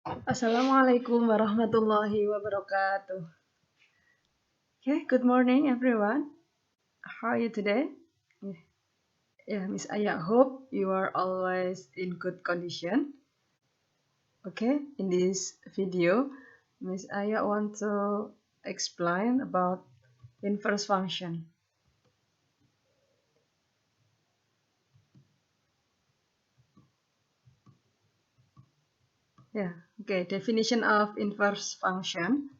Assalamualaikum warahmatullahi wabarakatuh. Okay, good morning everyone. How are you today? Yeah, Miss Aya, hope you are always in good condition. Okay, in this video, Miss Aya want to explain about inverse function. Yeah, okay, definition of inverse function.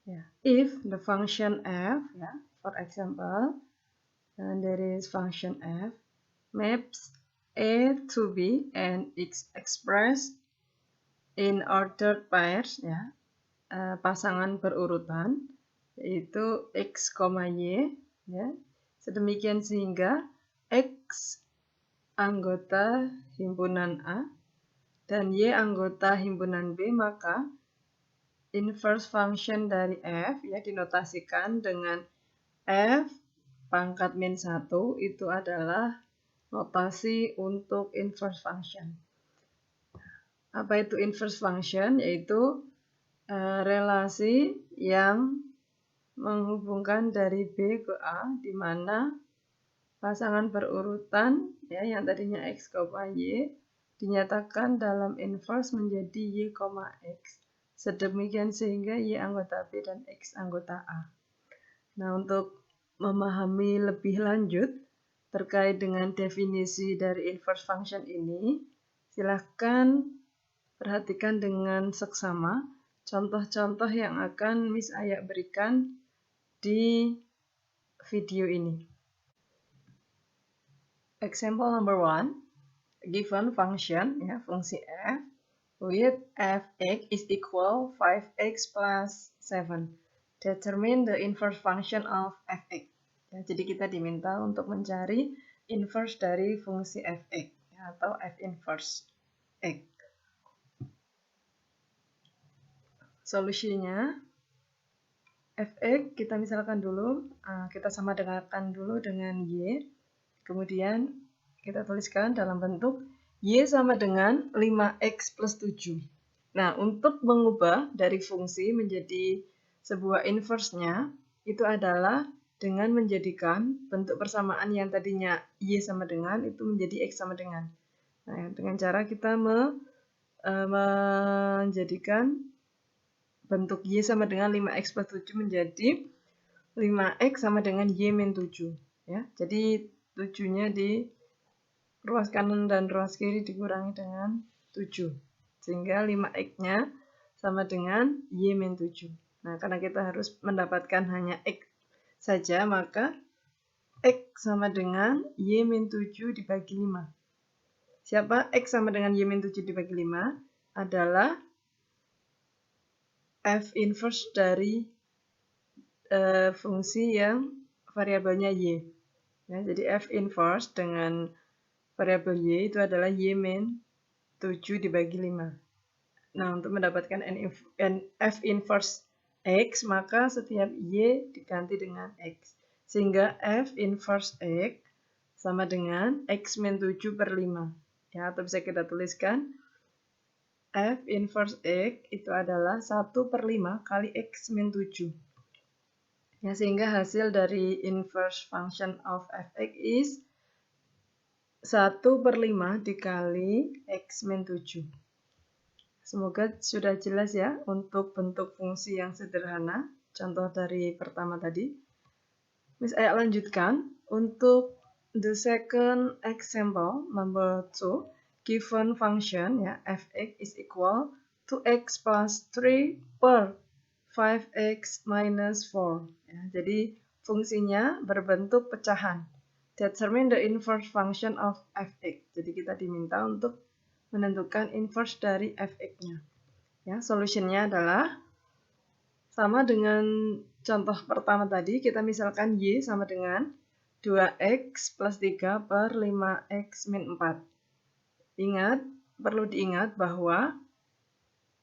Yeah, if the function f, yeah, for example, and there is function f maps A to B and it's expressed in ordered pairs, ya, pasangan berurutan, yaitu X, Y, ya, sedemikian sehingga X anggota himpunan A dan Y anggota himpunan B, maka inverse function dari F ya dinotasikan dengan F pangkat min 1 itu adalah notasi untuk inverse function. Apa itu inverse function? Yaitu relasi yang menghubungkan dari B ke A, di mana pasangan berurutan ya yang tadinya X, Y dinyatakan dalam inverse menjadi Y, X. Sedemikian sehingga Y anggota B dan X anggota A. Nah, untuk memahami lebih lanjut terkait dengan definisi dari inverse function ini, silahkan perhatikan dengan seksama contoh-contoh yang akan Miss Aya berikan di video ini. Example number 1, given function, ya, fungsi f with fx is equal 5x plus 7. Determine the inverse function of fx. Ya, jadi kita diminta untuk mencari inverse dari fungsi fx, ya, atau f inverse x. Solusinya fx kita misalkan dulu, kita sama dengarkan dulu dengan y, kemudian kita tuliskan dalam bentuk y sama dengan 5x plus 7. Nah, untuk mengubah dari fungsi menjadi sebuah inverse-nya, itu adalah dengan menjadikan bentuk persamaan yang tadinya y sama dengan, itu menjadi x sama dengan. Nah, dengan cara kita menjadikan bentuk y sama dengan 5x plus 7 menjadi 5x sama dengan y min 7. Ya. Jadi 7-nya di ruas kanan dan ruas kiri dikurangi dengan 7. Sehingga 5x-nya sama dengan y min 7. Nah, karena kita harus mendapatkan hanya x saja, maka x sama dengan y min 7 dibagi 5. Siapa x sama dengan y min 7 dibagi 5? Adalah f inverse dari fungsi yang variabelnya y. Ya, jadi f inverse dengan variabel y itu adalah y min 7 dibagi 5. Nah, untuk mendapatkan f inverse x, maka setiap y diganti dengan x. Sehingga f inverse x sama dengan x min 7 per 5. Ya, atau bisa kita tuliskan f inverse x itu adalah 1 per 5 kali x min 7. Ya, sehingga hasil dari inverse function of fx is 1 per 5 dikali x min 7. Semoga sudah jelas ya untuk bentuk fungsi yang sederhana. Contoh dari pertama tadi. Miss Aya lanjutkan. Untuk the second example, number 2, given function ya fx is equal to x plus 3 per 5x minus 4. Ya, jadi fungsinya berbentuk pecahan. Determine the inverse function of fx. Jadi kita diminta untuk menentukan inverse dari fx-nya. Ya, solusinya adalah sama dengan contoh pertama tadi, kita misalkan y sama dengan 2x plus 3 per 5x min 4. Ingat, perlu diingat bahwa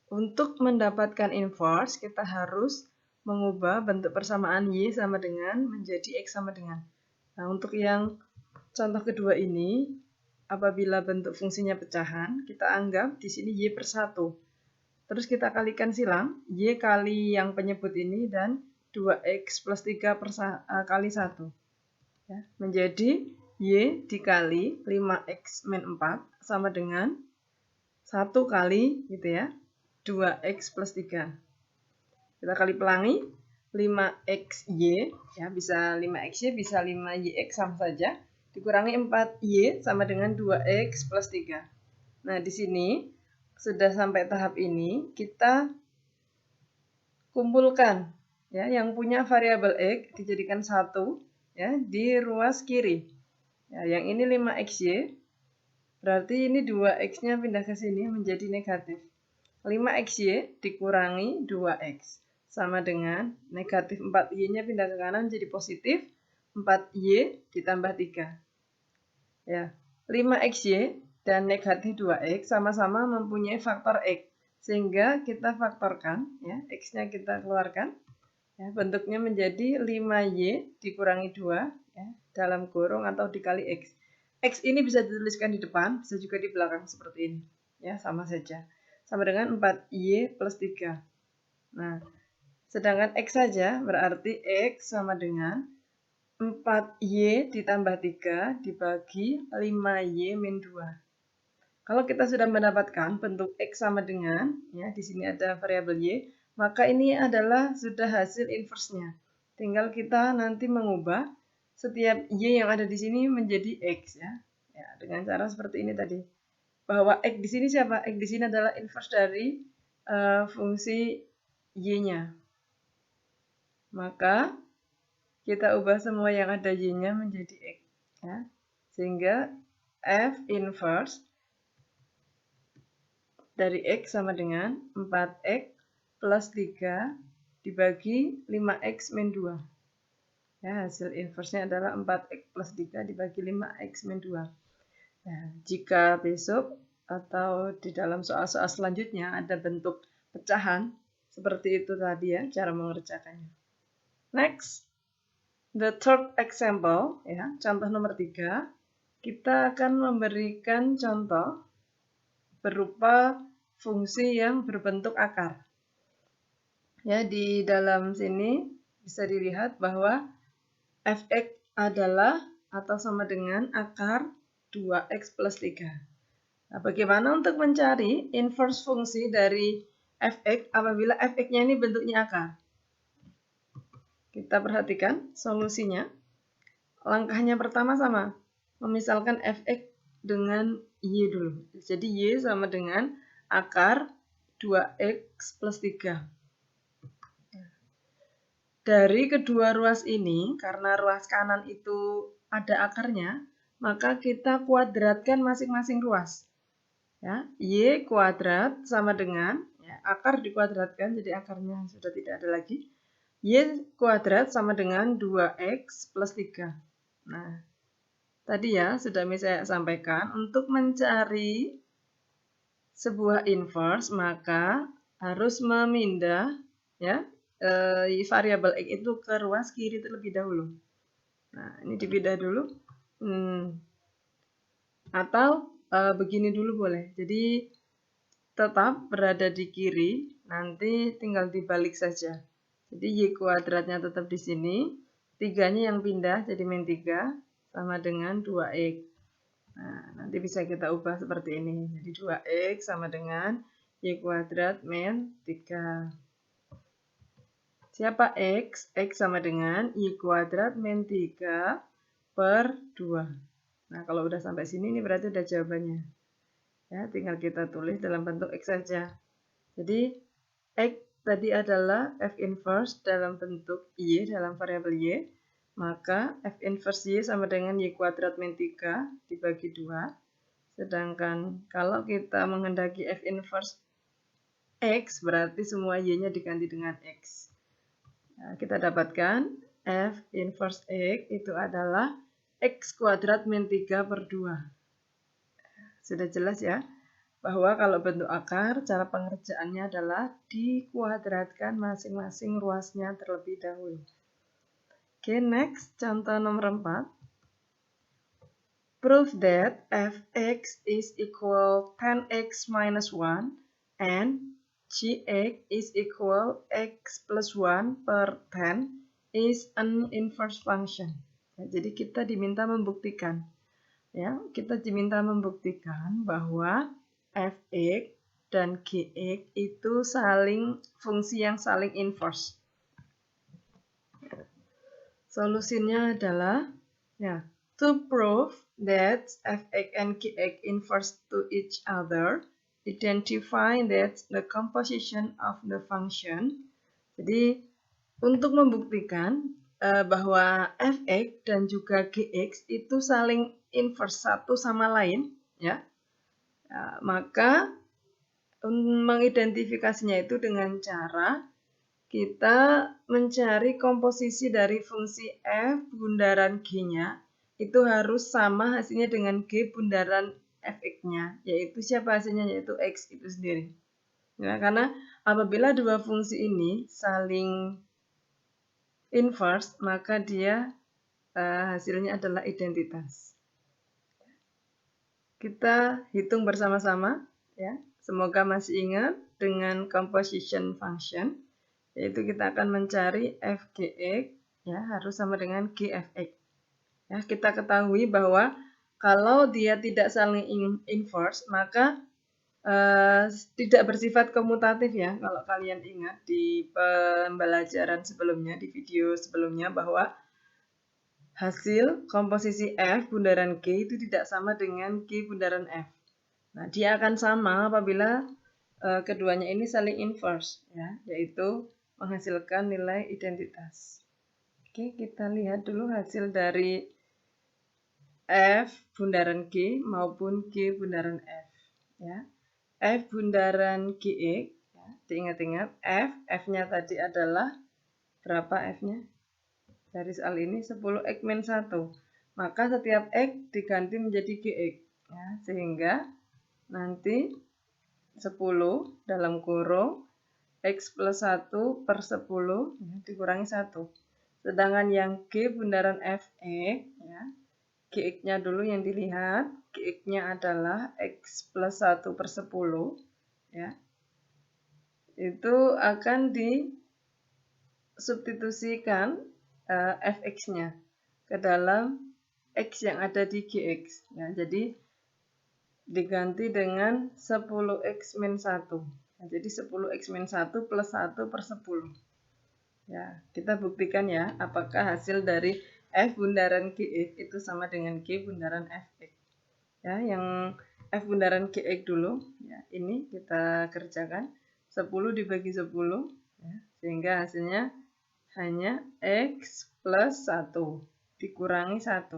untuk mendapatkan inverse, kita harus mengubah bentuk persamaan y sama dengan menjadi x sama dengan. Nah, untuk yang contoh kedua ini, apabila bentuk fungsinya pecahan, kita anggap di sini y per 1. terus kita kalikan silang, Y kali yang penyebut ini dan 2X plus 3 kali 1. Ya, menjadi Y dikali 5X min 4 sama dengan 1 kali gitu ya, 2X plus 3. Kita kali pelangi, 5XY, ya bisa 5XY, bisa 5YX sama saja, dikurangi 4Y sama dengan 2X plus 3. Nah, di sini sudah sampai tahap ini, kita kumpulkan ya yang punya variabel X dijadikan 1 ya di ruas kiri. Ya, yang ini 5XY, berarti ini 2X-nya pindah ke sini menjadi negatif. 5XY dikurangi 2X sama dengan negatif 4Y-nya pindah ke kanan jadi positif, 4Y ditambah 3. Ya, 5XY dan negatif 2X sama-sama mempunyai faktor X. Sehingga kita faktorkan, ya, X-nya kita keluarkan. Ya, bentuknya menjadi 5Y dikurangi 2 ya, dalam kurung atau dikali X. X ini bisa dituliskan di depan, bisa juga di belakang seperti ini. Ya, sama saja. Sama dengan 4Y plus 3. Nah, sedangkan X saja berarti X sama dengan 4Y ditambah 3 dibagi 5Y min 2. Kalau kita sudah mendapatkan bentuk X sama dengan, ya di sini ada variabel Y, maka ini adalah sudah hasil inverse-nya. Tinggal kita nanti mengubah setiap Y yang ada di sini menjadi X ya. Ya, dengan cara seperti ini tadi. Bahwa X di sini siapa? X di sini adalah inverse dari fungsi Y-nya. Maka kita ubah semua yang ada Y-nya menjadi X. Ya. Sehingga F inverse dari X sama dengan 4X plus 3 dibagi 5X min 2. Ya, hasil inverse-nya adalah 4X plus 3 dibagi 5X min 2. Nah, jika besok atau di dalam soal-soal selanjutnya ada bentuk pecahan, seperti itu tadi ya, cara mengerjakannya. Next, the third example, ya, contoh nomor 3, kita akan memberikan contoh berupa fungsi yang berbentuk akar. Ya, di dalam sini bisa dilihat bahwa f(x) adalah atau sama dengan akar 2x plus 3. Nah, bagaimana untuk mencari inverse fungsi dari f(x) apabila f(x)-nya ini bentuknya akar? Kita perhatikan solusinya. Langkahnya pertama sama, memisalkan f(x) dengan y dulu. Jadi y sama dengan akar 2x plus 3. Dari kedua ruas ini, karena ruas kanan itu ada akarnya, maka kita kuadratkan masing-masing ruas. Ya, y kuadrat sama dengan, ya, akar dikuadratkan, jadi akarnya sudah tidak ada lagi. Y kuadrat sama dengan 2x plus 3. Nah, tadi ya sudah saya sampaikan, untuk mencari sebuah inverse maka harus memindah ya variabel X itu ke ruas kiri terlebih dahulu. Nah, ini dipindah dulu. Atau begini dulu boleh. Jadi tetap berada di kiri, nanti tinggal dibalik saja. Jadi Y kuadratnya tetap di sini, 3-nya yang pindah jadi min 3 sama dengan 2X. Nah, nanti bisa kita ubah seperti ini. Jadi 2X sama dengan Y kuadrat min 3. Siapa X? X sama dengan Y kuadrat min 3 per 2. Nah, kalau udah sampai sini ini berarti udah jawabannya. Ya, tinggal kita tulis dalam bentuk X saja. Jadi, X tadi adalah F inverse dalam bentuk Y, dalam variabel Y. Maka F inverse Y sama dengan Y kuadrat min 3 dibagi 2. Sedangkan kalau kita menghendaki F inverse X, berarti semua Y-nya diganti dengan X. Nah, kita dapatkan F inverse X itu adalah X kuadrat min 3 per 2. Sudah jelas ya, bahwa kalau bentuk akar, cara pengerjaannya adalah dikuadratkan masing-masing ruasnya terlebih dahulu. Oke, next, contoh nomor 4. Prove that fx is equal 10x minus 1 and gx is equal x plus 1 per 10 is an inverse function. Ya, jadi kita diminta membuktikan, ya, bahwa fx dan gx itu fungsi yang saling inverse. Solusinya adalah, ya, to prove that fx and gx inverse to each other, identify that the composition of the function. Jadi untuk membuktikan bahwa fx dan juga gx itu saling inverse satu sama lain, ya, maka mengidentifikasinya itu dengan cara kita mencari komposisi dari fungsi f bundaran g-nya itu harus sama hasilnya dengan g bundaran fx-nya, yaitu siapa hasilnya? Yaitu x itu sendiri. Ya, karena apabila dua fungsi ini saling inverse, maka dia hasilnya adalah identitas. Kita hitung bersama-sama, ya. Semoga masih ingat dengan composition function, yaitu kita akan mencari f(gx), ya, harus sama dengan g(fx). Ya, kita ketahui bahwa kalau dia tidak saling inverse, maka tidak bersifat komutatif, ya. Kalau kalian ingat di pembelajaran sebelumnya, di video sebelumnya, bahwa hasil komposisi f bundaran g itu tidak sama dengan g bundaran f. Nah, dia akan sama apabila keduanya ini saling inverse, ya, yaitu menghasilkan nilai identitas. Oke, kita lihat dulu hasil dari f bundaran g maupun g bundaran f, ya. F bundaran gx, ya, diingat-ingat, f-nya tadi adalah berapa f-nya? Dari soal ini 10x min 1. Maka setiap x diganti menjadi gx, ya, sehingga nanti 10 dalam kurung x plus 1 per 10, ya, dikurangi 1. Sedangkan yang g bundaran fx, ya, gx-nya dulu yang dilihat, gx-nya adalah x plus 1 per 10, ya. Itu akan disubstitusikan fx-nya ke dalam x yang ada di gx, ya. Jadi diganti dengan 10x min 1. Nah, jadi 10x min 1 plus 1 per 10. Ya, kita buktikan, ya, apakah hasil dari f bundaran gx itu sama dengan g bundaran fx. Ya, yang f bundaran gx dulu, ya, ini kita kerjakan. 10 dibagi 10, ya, sehingga hasilnya hanya x plus 1 dikurangi 1.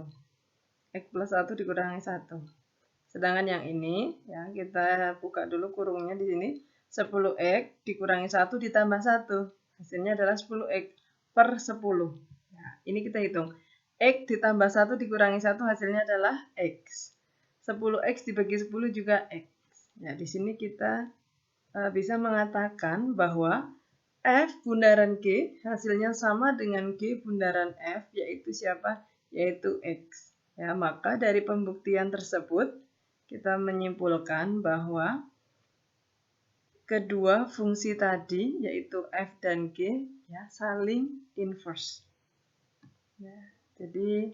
X plus 1 dikurangi 1. Sedangkan yang ini, ya, kita buka dulu kurungnya di sini. 10x dikurangi 1 ditambah 1. Hasilnya adalah 10x per 10. Nah, ini kita hitung. X ditambah 1 dikurangi 1 hasilnya adalah x. 10x dibagi 10 juga x. Ya, di sini kita bisa mengatakan bahwa f bundaran g hasilnya sama dengan g bundaran f, yaitu siapa? Yaitu x. Ya, maka dari pembuktian tersebut kita menyimpulkan bahwa kedua fungsi tadi, yaitu f dan g, ya, saling inverse. Ya, jadi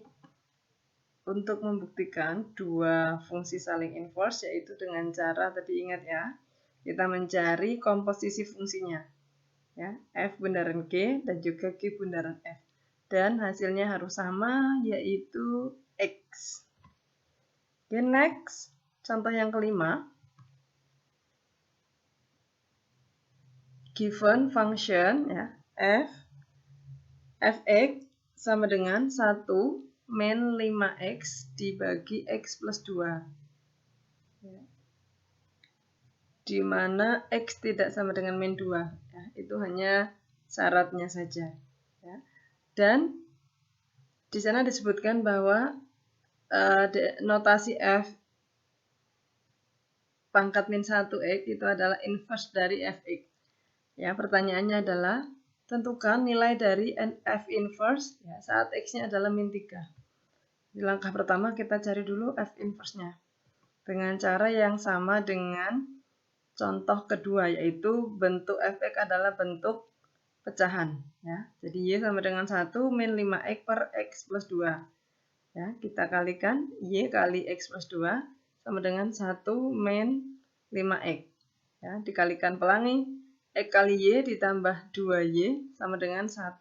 untuk membuktikan dua fungsi saling inverse, yaitu dengan cara, tadi ingat, ya, kita mencari komposisi fungsinya, ya, f bundaran g dan juga g bundaran f, dan hasilnya harus sama, yaitu x. Oke, next. Contoh yang kelima, given function, ya, fx sama dengan 1 min 5x dibagi x plus 2. Ya. Di mana x tidak sama dengan min 2. Ya, itu hanya syaratnya saja. Ya. Dan di sana disebutkan bahwa notasi f pangkat min 1x itu adalah inverse dari fx. Ya, pertanyaannya adalah tentukan nilai dari f inverse, ya, saat x-nya adalah min 3. Di langkah pertama kita cari dulu f inverse-nya dengan cara yang sama dengan contoh kedua, yaitu bentuk f(x) adalah bentuk pecahan. Ya. Jadi Y sama dengan 1 min 5x per x plus 2. Ya, kita kalikan Y kali x plus 2 sama dengan 1 min 5x. Ya, dikalikan pelangi, x kali Y ditambah 2Y sama dengan 1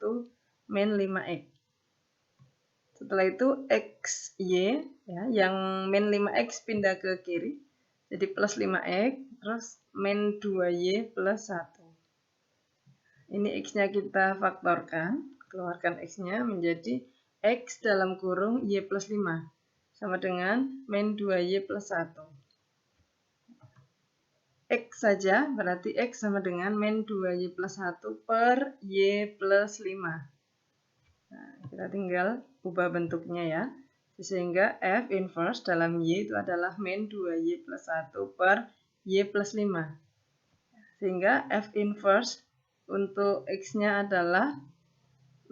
min 5x. Setelah itu XY, ya, yang min 5x pindah ke kiri, jadi plus 5x, terus min 2Y plus 1. Ini X-nya kita faktorkan, keluarkan X-nya menjadi X dalam kurung Y plus 5, sama dengan min 2Y plus 1. X saja, berarti X sama dengan min 2Y plus 1 per Y plus 5. Nah, kita tinggal ubah bentuknya ya. Sehingga F inverse dalam Y itu adalah min 2Y plus 1 per Y plus 5. Sehingga F inverse untuk X-nya adalah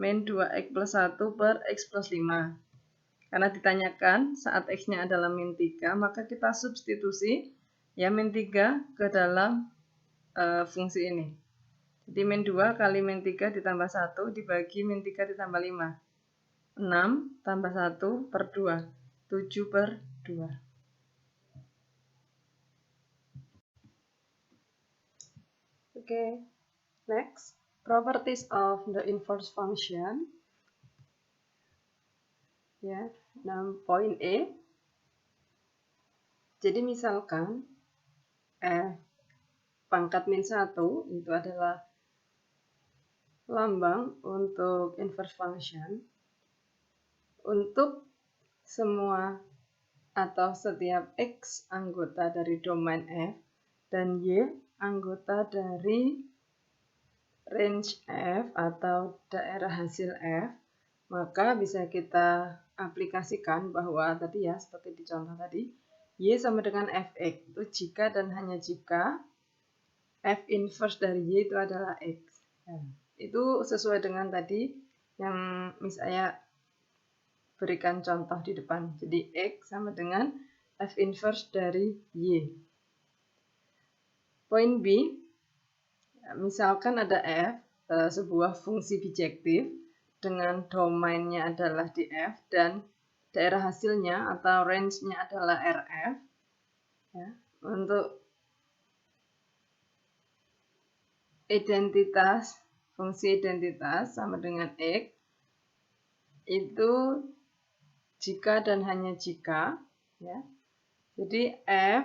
min 2X plus 1 per X plus 5. Karena ditanyakan saat X-nya adalah min 3, maka kita substitusi ya min 3 ke dalam fungsi ini. Jadi min 2 kali min 3 ditambah 1 dibagi min 3 ditambah 5. 6 tambah 1 per 2. 7 per 2. Oke, next. Properties of the inverse function. Ya, nah poin E. Jadi misalkan pangkat min 1 itu adalah lambang untuk inverse function. Untuk semua atau setiap X anggota dari domain F dan Y anggota dari range F atau daerah hasil F, maka bisa kita aplikasikan bahwa tadi ya, seperti di contoh tadi, Y sama dengan Fx itu jika dan hanya jika F inverse dari Y itu adalah X. Itu sesuai dengan tadi yang misalnya berikan contoh di depan. Jadi X sama dengan F inverse dari Y. Poin B, misalkan ada F, sebuah fungsi bijektif dengan domainnya adalah di F dan daerah hasilnya atau range-nya adalah RF. Ya, untuk identitas, fungsi identitas sama dengan X, itu jika dan hanya jika. Ya. Jadi F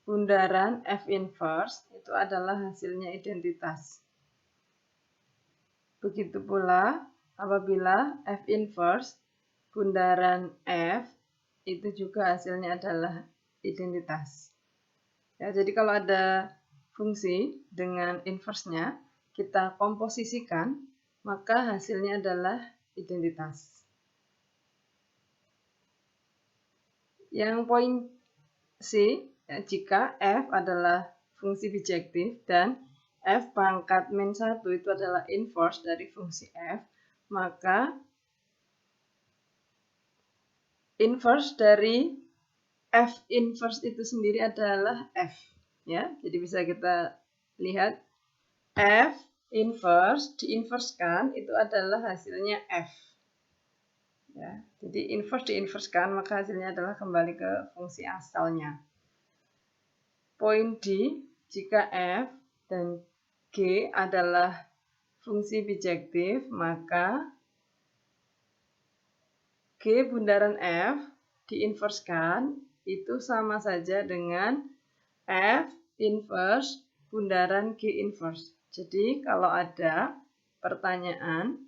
bundaran F inverse itu adalah hasilnya identitas. Begitu pula apabila F inverse bundaran F itu juga hasilnya adalah identitas. Ya, jadi kalau ada fungsi dengan inverse-nya kita komposisikan, maka hasilnya adalah identitas. Yang poin C, ya, jika F adalah fungsi bijektif dan F pangkat min 1 itu adalah inverse dari fungsi F, maka inverse dari F inverse itu sendiri adalah F. Ya, jadi bisa kita lihat F inverse diinverskan itu adalah hasilnya F. Ya, jadi inverse diinverskan maka hasilnya adalah kembali ke fungsi asalnya. Poin D, jika F dan G adalah fungsi bijektif, maka G bundaran F diinverskan itu sama saja dengan F inverse bundaran G inverse. Jadi kalau ada pertanyaan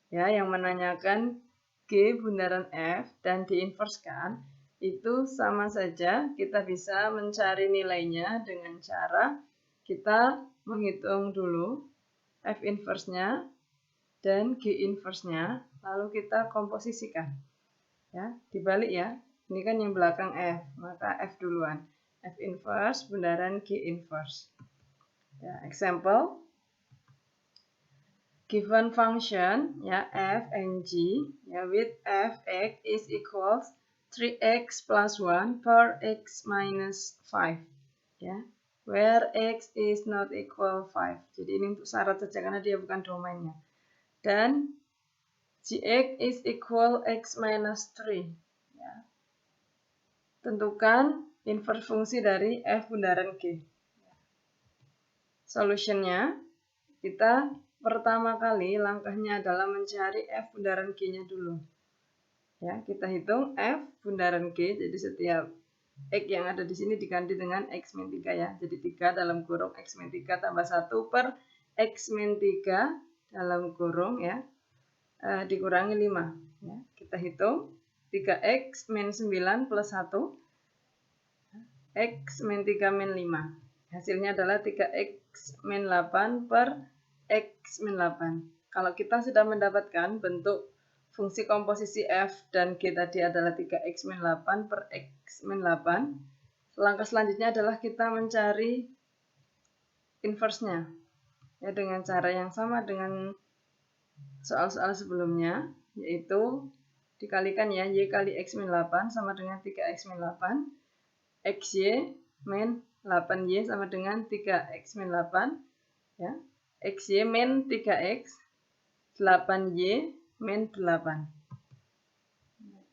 ya yang menanyakan G bundaran F dan diinverskan, itu sama saja kita bisa mencari nilainya dengan cara kita menghitung dulu F inverse-nya dan G inverse-nya, lalu kita komposisikan. Ya, dibalik ya. Ini kan yang belakang F, maka F duluan. F inverse bundaran G inverse. Ya, example. Given function ya f and g ya with f(x) is equals 3x plus 1 per x minus 5 ya. where x is not equal 5. Jadi ini untuk syarat saja karena dia bukan domainnya. Dan gx is equal x minus 3. Ya. Tentukan inverse fungsi dari f bundaran g. Solutionnya, kita pertama kali langkahnya adalah mencari f bundaran g-nya dulu. Ya, kita hitung f bundaran g, jadi setiap x yang ada di sini diganti dengan x min 3 ya. Jadi 3 dalam kurung x min 3 tambah 1 per x min 3 dalam kurung ya, dikurangi 5. Ya, kita hitung 3x min 9 plus 1, x min 3 min 5. Hasilnya adalah 3x min 8 per x min 8. Kalau kita sudah mendapatkan bentuk fungsi komposisi f dan g tadi adalah 3x min 8 per x min 8, langkah selanjutnya adalah kita mencari inverse-nya. Ya, dengan cara yang sama dengan soal-soal sebelumnya, yaitu dikalikan ya, y kali x min 8 sama dengan 3x min 8, xy min 8y sama dengan 3x min 8, ya, xy min 3x, 8y min 8.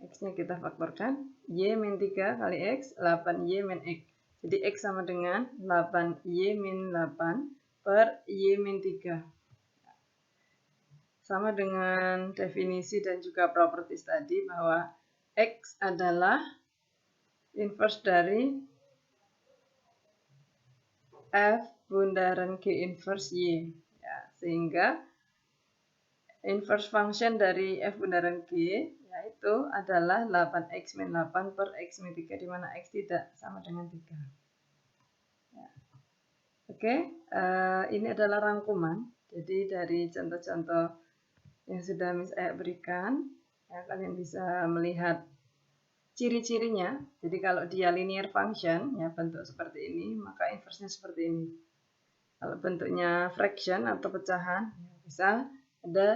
X-nya kita faktorkan, y min 3 kali x, 8y min x. Jadi x sama dengan 8y min 8 per y min 3. Sama dengan definisi dan juga properties tadi bahwa x adalah inverse dari f bundaran g inverse y. Ya, sehingga inverse function dari f bundaran g yaitu adalah 8x min 8 per x min 3, di mana x tidak sama dengan 3. Ya. Oke, ini adalah rangkuman. Jadi dari contoh-contoh yang sudah Miss Aya berikan, ya, kalian bisa melihat ciri-cirinya. Jadi kalau dia linear function, ya bentuk seperti ini, maka inverse-nya seperti ini. Kalau bentuknya fraction atau pecahan, ya, bisa ada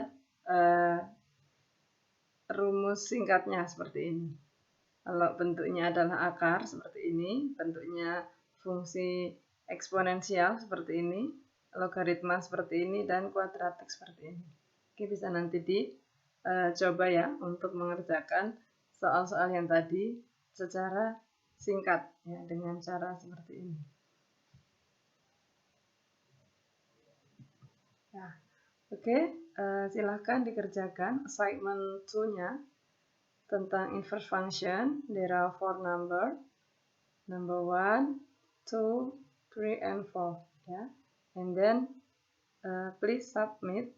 rumus singkatnya seperti ini. Kalau bentuknya adalah akar seperti ini, bentuknya fungsi eksponensial seperti ini, logaritma seperti ini, dan kuadratik seperti ini. Oke, bisa nanti dicoba ya untuk mengerjakan soal-soal yang tadi secara singkat ya dengan cara seperti ini. Ya, oke, silahkan dikerjakan assignment 2-nya tentang inverse function. There are 4 number 1, 2, 3, and 4. Ya, and then please submit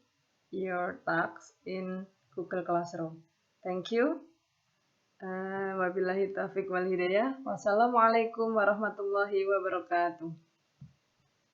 your tasks in Google Classroom. Thank you. Wabillahi taufiq wal hidayah. Wassalamualaikum warahmatullahi wabarakatuh.